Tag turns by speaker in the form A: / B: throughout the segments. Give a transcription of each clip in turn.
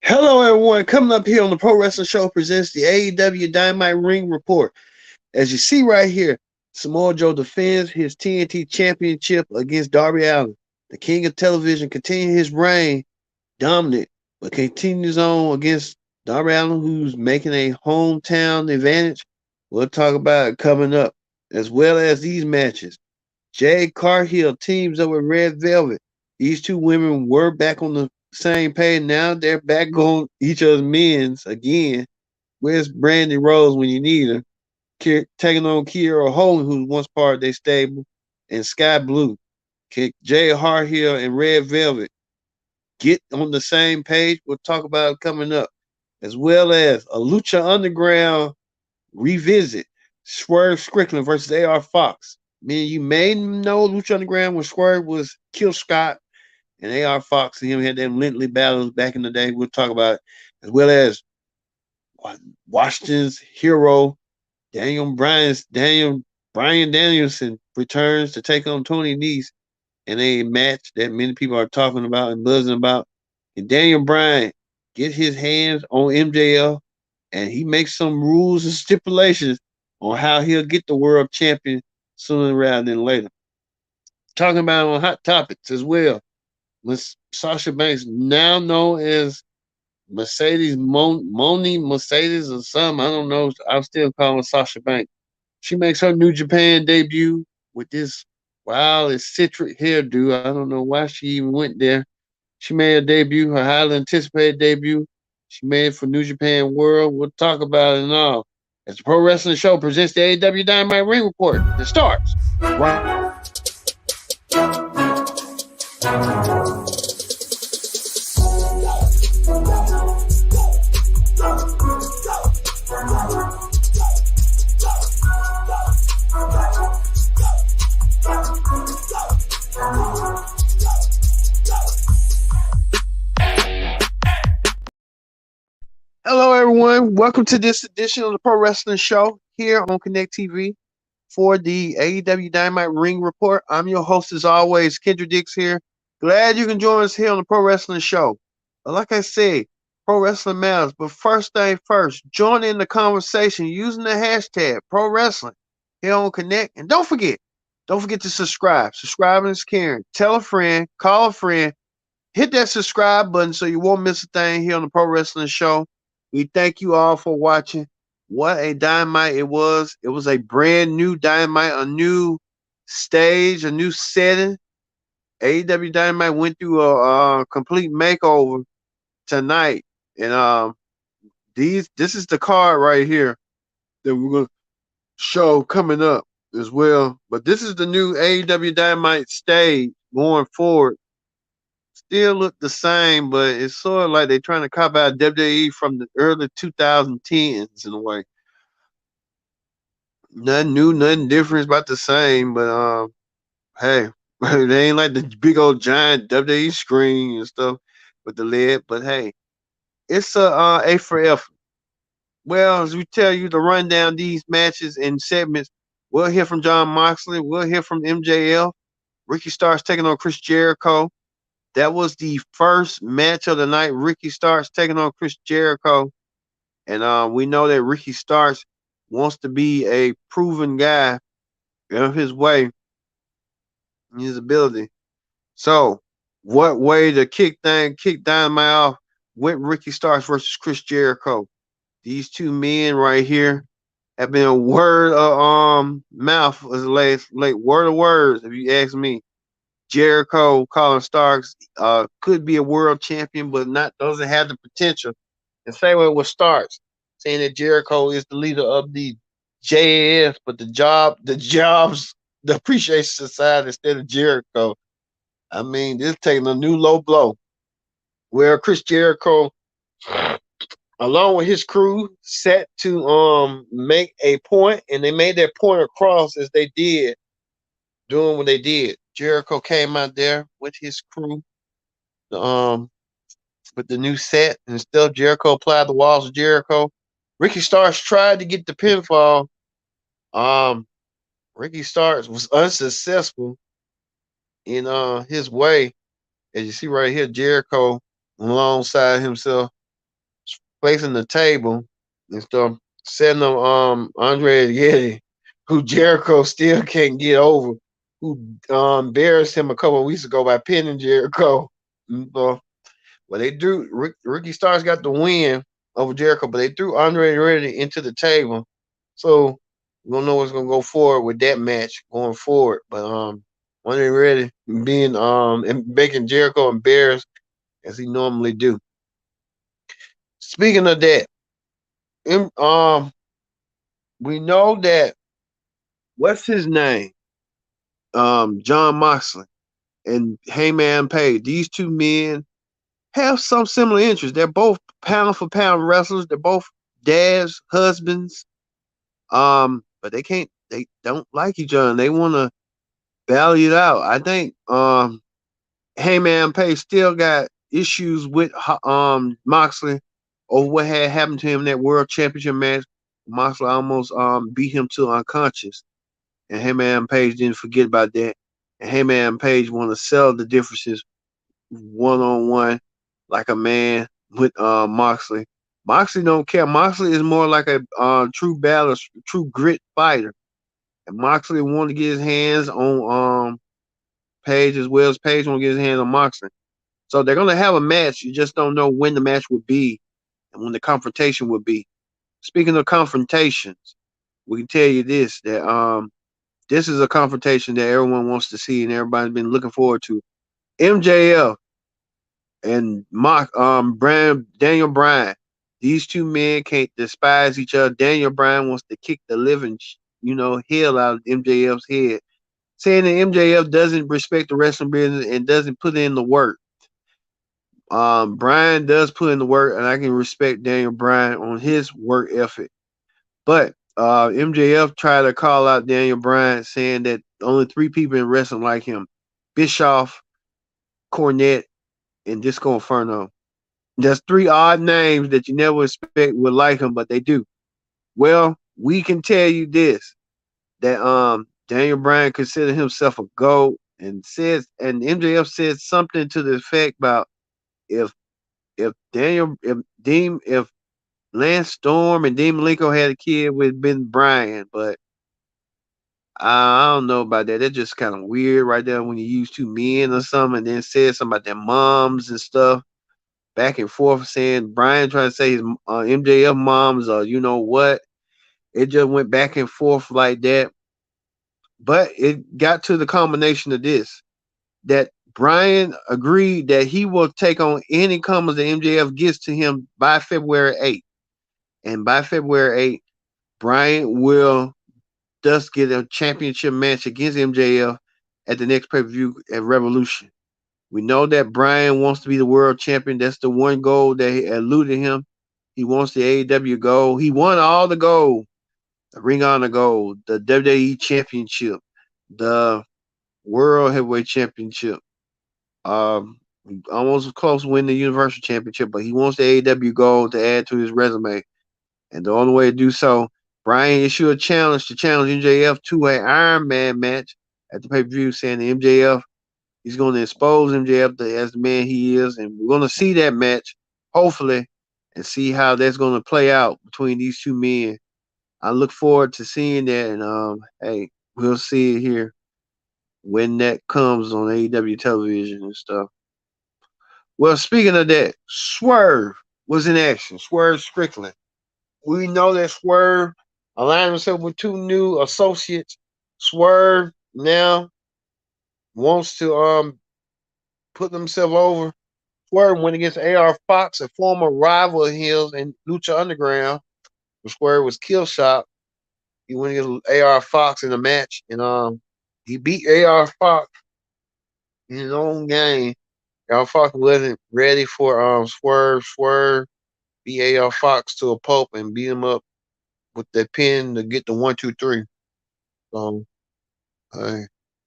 A: Hello, everyone. Coming up here on the Pro Wrestling Show presents the AEW Dynamite Ring Report. As you see right here, Samoa Joe defends his TNT Championship against Darby Allin. The King of Television continues his reign dominant, but continues on against Darby Allin, who's making a hometown advantage. We'll talk about it coming up, as well as these matches. Jade Cargill teams up with Red Velvet. These two women were back on the same page. Now they're back on each other's men's again. Where's Brandy Rose when you need her? Taking on Kiera Hogan, who's once part of their stable, and Sky Blue. Jade Cargill and Red Velvet get on the same page. We'll talk about it coming up, as well as a Lucha Underground revisit. Swerve Strickland versus AR Fox. Man, you may know Lucha Underground when Swerve was Kill Scott and AR Fox and him had them lengthy battles back in the day. We'll talk about it, as well as Washington's hero Daniel Brian Danielson returns to take on Tony Nese in a match that many people are talking about and buzzing about. And Daniel Bryan get his hands on MJF and he makes some rules and stipulations on how he'll get the world champion sooner rather than later. Talking about on Hot Topics as well. With Sasha Banks, now known as Moni Mercedes or something. I don't know. I'm still calling her Sasha Banks. She makes her New Japan debut with this wild eccentric hairdo. I don't know why she even went there. She made a debut, her highly anticipated debut. She made it for New Japan World. We'll talk about it and all. As the Pro Wrestling Show presents the AEW Dynamite Ring Report that starts right. Hello, everyone. Welcome to this edition of the Pro Wrestling Show here on Connect TV for the AEW Dynamite Ring Report. I'm your host, as always, Kendra Dix here. Glad you can join us here on the Pro Wrestling Show. But like I said, Pro Wrestling matters. But first thing first, join in the conversation using the hashtag Pro Wrestling here on Connect. And don't forget to subscribe. Subscribing is caring. Tell a friend, call a friend, hit that subscribe button so you won't miss a thing here on the Pro Wrestling Show. We thank you all for watching. What a Dynamite it was. It was a brand new Dynamite, a new stage, a new setting. AEW Dynamite went through a complete makeover tonight. And this is the card right here that we're going to show coming up as well. But this is the new AEW Dynamite stage going forward. Still look the same, but it's sort of like they're trying to copy out WWE from the early 2010s in a way. Nothing new, nothing different. It's about the same, but hey, they ain't like the big old giant WWE screen and stuff with the lid. But hey, it's a for effort. Well, as we tell you to run down these matches and segments, we'll hear from John Moxley. We'll hear from MJF. Ricky Starks taking on Chris Jericho. That was the first match of the night. Ricky Starks taking on Chris Jericho. And we know that Ricky Starks wants to be a proven guy of his way, his ability. So, what way to kick Dynamite off with Ricky Starks versus Chris Jericho? These two men right here have been a word of mouth as late word of words, if you ask me. Jericho, Colin Starks, could be a world champion, but doesn't have the potential. And same way with Starks, saying that Jericho is the leader of the JAS, but the Appreciation Society instead of Jericho. I mean, this is taking a new low blow. Where Chris Jericho, along with his crew, set to make a point, and they made their point across as they did, doing what they did. Jericho came out there with his crew, with the new set, and still Jericho applied the walls of Jericho. Ricky Starks tried to get the pinfall. Ricky Starks was unsuccessful in his way. As you see right here, Jericho alongside himself placing the table and stuff, setting up Andre Yeti, who Jericho still can't get over, who embarrassed him a couple of weeks ago by pinning Jericho. So, well, they drew Ricky Starks got the win over Jericho, but they threw Andre Yeti into the table. So we don't know what's gonna go forward with that match going forward. But Andre Yeti being and making Jericho embarrassed as he normally do. Speaking of that, we know that what's his name? John Moxley and Heyman Page. These two men have some similar interests. They're both pound for pound wrestlers. They're both dads, husbands. But they don't like each other. They want to battle it out. I think Heyman Page still got issues with Moxley over what had happened to him in that World Championship match. Moxley almost beat him to unconscious, and Heyman Page didn't forget about that. And Heyman Page want to settle the differences one on one, like a man with Moxley. Moxley don't care. Moxley is more like a true battler, true grit fighter. And Moxley want to get his hands on Page as well as Page want to get his hands on Moxley. So they're gonna have a match. You just don't know when the match would be and when the confrontation would be. Speaking of confrontations, we can tell you this that this is a confrontation that everyone wants to see and everybody's been looking forward to. MJF and Daniel Bryan. These two men can't despise each other. Daniel Bryan wants to kick the living, hell out of MJF's head, saying that MJF doesn't respect the wrestling business and doesn't put in the work. Bryan does put in the work, and I can respect Daniel Bryan on his work ethic. But MJF tried to call out Daniel Bryan, saying that only three people in wrestling like him: Bischoff, Cornette, and Disco Inferno. There's three odd names that you never expect would like him, but they do. Well, we can tell you this: that Daniel Bryan considered himself a GOAT, and MJF said something to the effect about if if Lance Storm and Dean Malenko had a kid, would have been Bryan, but I don't know about that. That's just kind of weird right there when you use two men or something and then said something about their moms and stuff back and forth saying Bryan trying to say his MJF moms or you know what. It just went back and forth like that. But it got to the combination of this that Bryan agreed that he will take on any comers that MJF gets to him by February 8th. And by February 8th, Bryan will thus get a championship match against MJF at the next pay-per-view at Revolution. We know that Bryan wants to be the world champion. That's the one goal that eluded him. He wants the AEW gold. He won all the gold, the Ring of Honor gold, the WWE Championship, the World Heavyweight Championship. Almost close to winning the Universal Championship, but he wants the AEW gold to add to his resume. And the only way to do so, Bryan issued a challenge to challenge MJF to an Iron Man match at the pay-per-view, saying that MJF, he's going to expose MJF as the man he is, and we're going to see that match, hopefully, and see how that's going to play out between these two men. I look forward to seeing that, and hey, we'll see it here when that comes on AEW television and stuff. Well, speaking of that, Swerve was in action. Swerve Strickland. We know that Swerve aligned himself with two new associates. Swerve now wants to put himself over. Swerve went against AR Fox, a former rival of his in Lucha Underground. Swerve was kill shot. He went against AR Fox in a match, and he beat AR Fox in his own game. AR Fox wasn't ready for Swerve. Swerve beat AR Fox to a pulp and beat him up with that pin to get the 1, 2, 3. So I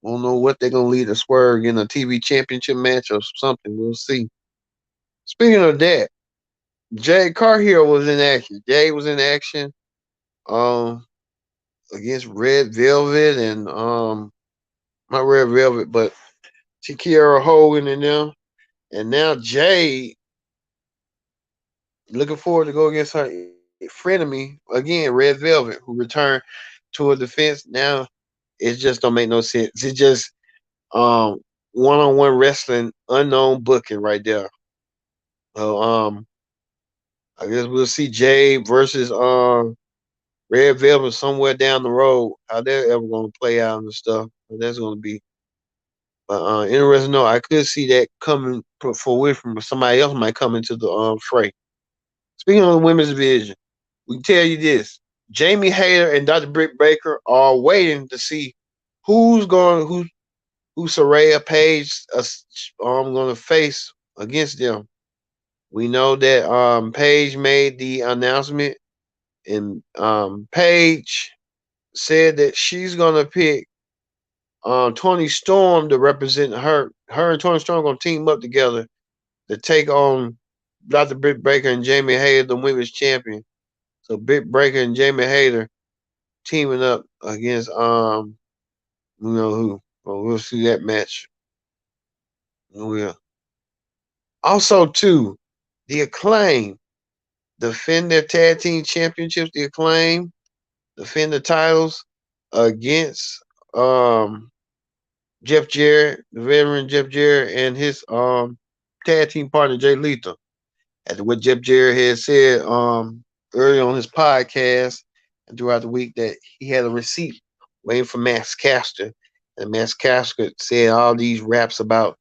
A: don't know what they're gonna lead to Swerve in a TV championship match or something. We'll see. Speaking of that, Jay Carhill was in action. Jay was in action um against Red Velvet and not Red Velvet, but Kiera Hogan and them. And now Jay Looking forward to go against her frenemy again, Red Velvet, who returned to a defense. Now it just don't make no sense. It's just um one on one wrestling, unknown booking right there. So I guess we'll see Jade versus Red Velvet somewhere down the road. How they're ever gonna play out and stuff. But that's gonna be interesting. No, I could see that coming for away from somebody else might come into the fray. Speaking of the women's division, we can tell you this: Jamie Hayter and Dr. Britt Baker are waiting to see who Saraya Page going to face against them. We know that Page made the announcement, and Page said that she's going to pick Tony Storm to represent her. Her and Tony Storm going to team up together to take on Dr. Britt Baker and Jamie Hayter, the women's champion. So Britt Baker and Jamie Hayter teaming up against you know who. Well, we'll see that match. We'll also too the Acclaim defend their tag team championships. The Acclaim defend the titles against Jeff Jarrett, the veteran Jeff Jarrett, and his tag team partner Jay Lethal. After what Jeff Jarrett had said earlier on his podcast and throughout the week that he had a receipt waiting for Max Caster. And Max Caster said all these raps about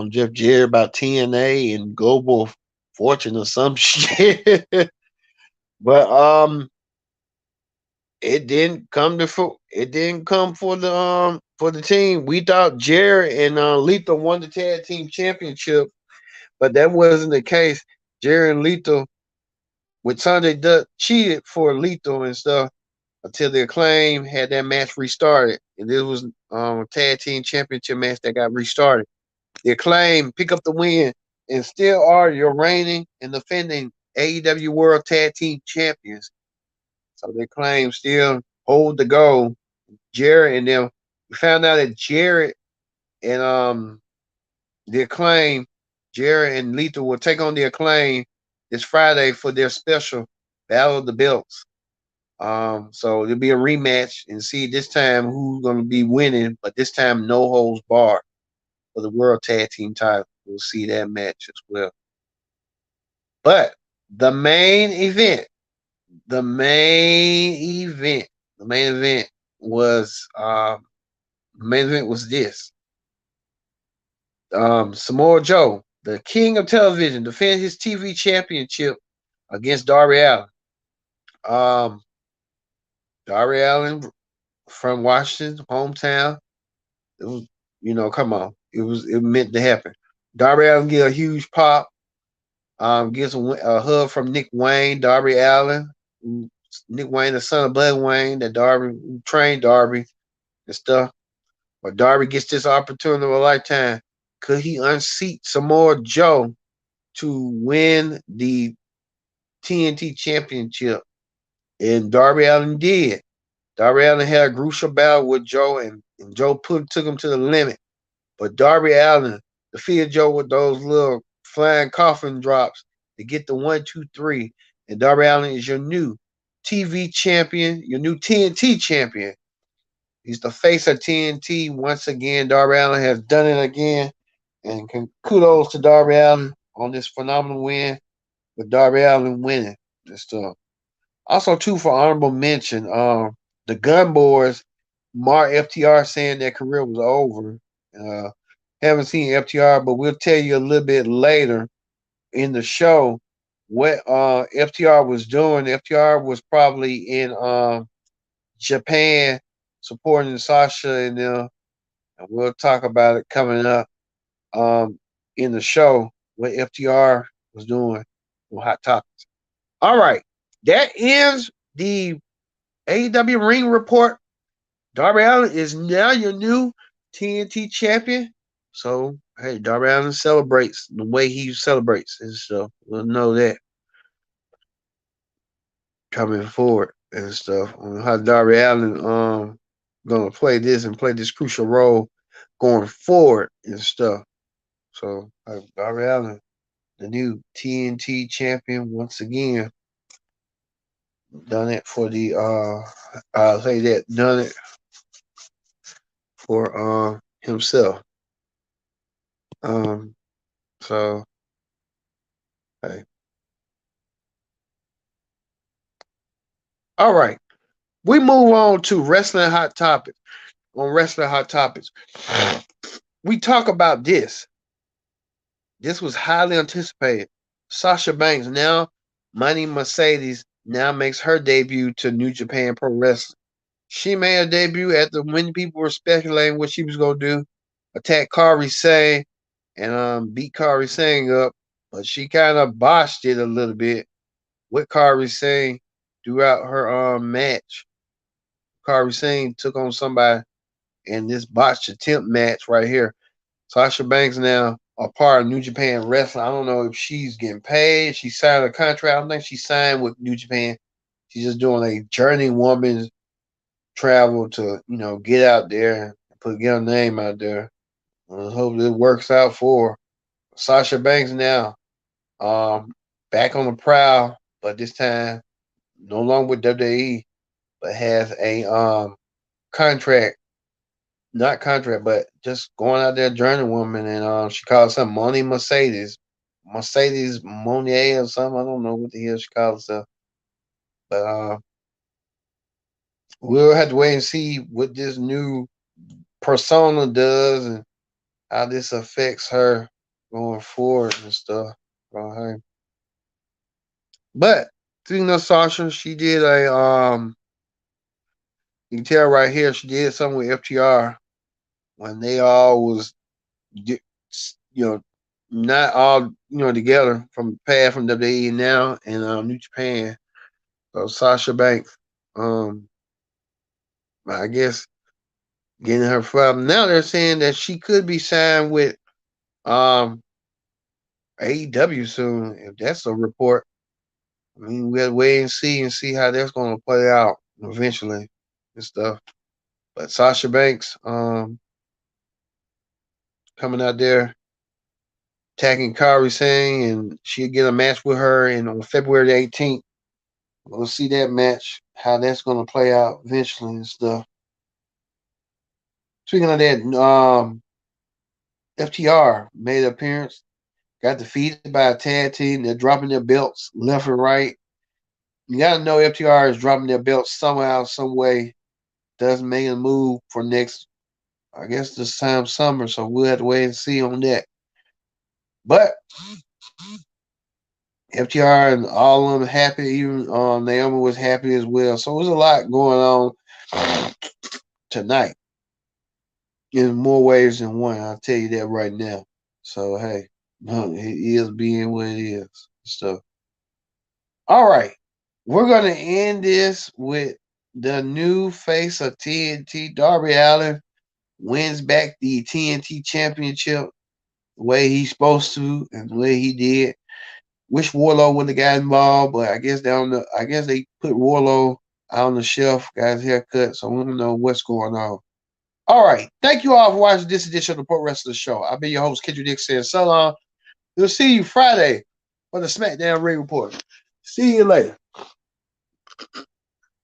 A: Jeff Jarrett about TNA and Global Fortune or some shit. But it didn't come for the team. We thought Jarrett and Lethal won the tag team championship, but that wasn't the case. Jarrett and Lethal with Sanjay Dutt cheated for Lethal and stuff until the Acclaim had that match restarted. And this was a tag team championship match that got restarted. The Acclaim pick up the win and still are your reigning and defending AEW World Tag Team Champions. So the Acclaim still hold the gold. Jarrett and them. We found out that Jarrett and the Acclaim, Jarrett and Lethal will take on the Acclaim this Friday for their special Battle of the Belts. So there'll be a rematch and see this time who's going to be winning, but this time no holds barred for the World Tag Team title. We'll see that match as well. But the main event, the main event, the main event was this. Samoa Joe, the king of television, defended his TV championship against Darby Allin. Um, Darby Allin from Washington, hometown. It was, come on. It meant to happen. Darby Allin get a huge pop. Gets a hug from Nick Wayne, Darby Allin. Nick Wayne, the son of Bud Wayne, that Darby trained Darby and stuff. But Darby gets this opportunity of a lifetime. Could he unseat Samoa Joe to win the TNT Championship? And Darby Allin did. Darby Allin had a crucial battle with Joe, and Joe took him to the limit. But Darby Allin defeated Joe with those little flying coffin drops to get the 1, 2, 3. And Darby Allin is your new TV champion, your new TNT champion. He's the face of TNT once again. Darby Allin has done it again. And kudos to Darby Allin on this phenomenal win with Darby Allin winning this stuff. Also, too, for honorable mention, the Gun Boys, Mark FTR saying their career was over. Haven't seen FTR, but we'll tell you a little bit later in the show what FTR was doing. FTR was probably in Japan supporting Sasha and them. And we'll talk about it coming up in the show what FTR was doing on Hot Topics. All right. That ends the AEW Ring Report. Darby Allin is now your new TNT champion. So, hey, Darby Allin celebrates the way he celebrates. And so we'll know that coming forward and stuff on how Darby Allin gonna play this and play this crucial role going forward and stuff. So Darby Allin the new TNT champion once again. Done it for the I'll say that done it for himself. Um so hey. All right. We move on to wrestling hot topics. On wrestling hot topics. We talk about this. This was highly anticipated. Sasha Banks now Money Mercedes now makes her debut to New Japan Pro Wrestling. She made her debut after when people were speculating what she was gonna do, attack Kairi Sane and beat Kairi Sane up, but she kind of botched it a little bit with Kairi Sane throughout her match. Kairi Sane took on somebody in this botched attempt match right here. Sasha Banks now a part of New Japan Wrestling. I don't know if she's getting paid. She signed a contract. I don't think she signed with New Japan. She's just doing a journeywoman travel to, get out there and get her name out there. I hope it works out for her. Sasha Banks now, back on the prowl, but this time no longer with WWE, but has a contract, not contract, but just going out there journeywoman, and she calls herself Money Mercedes, Mercedes Monier or something. I don't know what the hell she calls herself, but we'll have to wait and see what this new persona does and how this affects her going forward and stuff. Hey. But speaking of Sasha, she did a you can tell right here she did something with FTR when they all was you know not all together from past from WWE now and New Japan. So Sasha Banks, um, I guess getting her from now they're saying that she could be signed with um AEW soon. If that's a report, I mean, we got to wait and see how that's going to play out eventually and stuff. But Sasha Banks, coming out there attacking Kairi Sane, and she'll get a match with her, and on February the 18th, we'll see that match, how that's going to play out eventually and stuff. Speaking of that, FTR made an appearance, got defeated by a tag team. They're dropping their belts left and right. You got to know FTR is dropping their belts somehow, some way. Doesn't make a move for next, I guess, this time summer. So we'll have to wait and see on that. But FTR and all of them happy. Even Naomi was happy as well. So there's a lot going on tonight in more ways than one. I'll tell you that right now. So hey, it is being what it is. So all right, we're gonna end this with the new face of TNT, Darby Allin, wins back the TNT Championship the way he's supposed to and the way he did. Wish Warlow would have got involved, but I guess I guess they put Warlow out on the shelf, got his haircut, so we don't know what's going on. All right. Thank you all for watching this edition of the Pro Wrestling Show. I've been your host, Kendrick Dixon. So long. We'll see you Friday for the SmackDown Ring Report. See you later.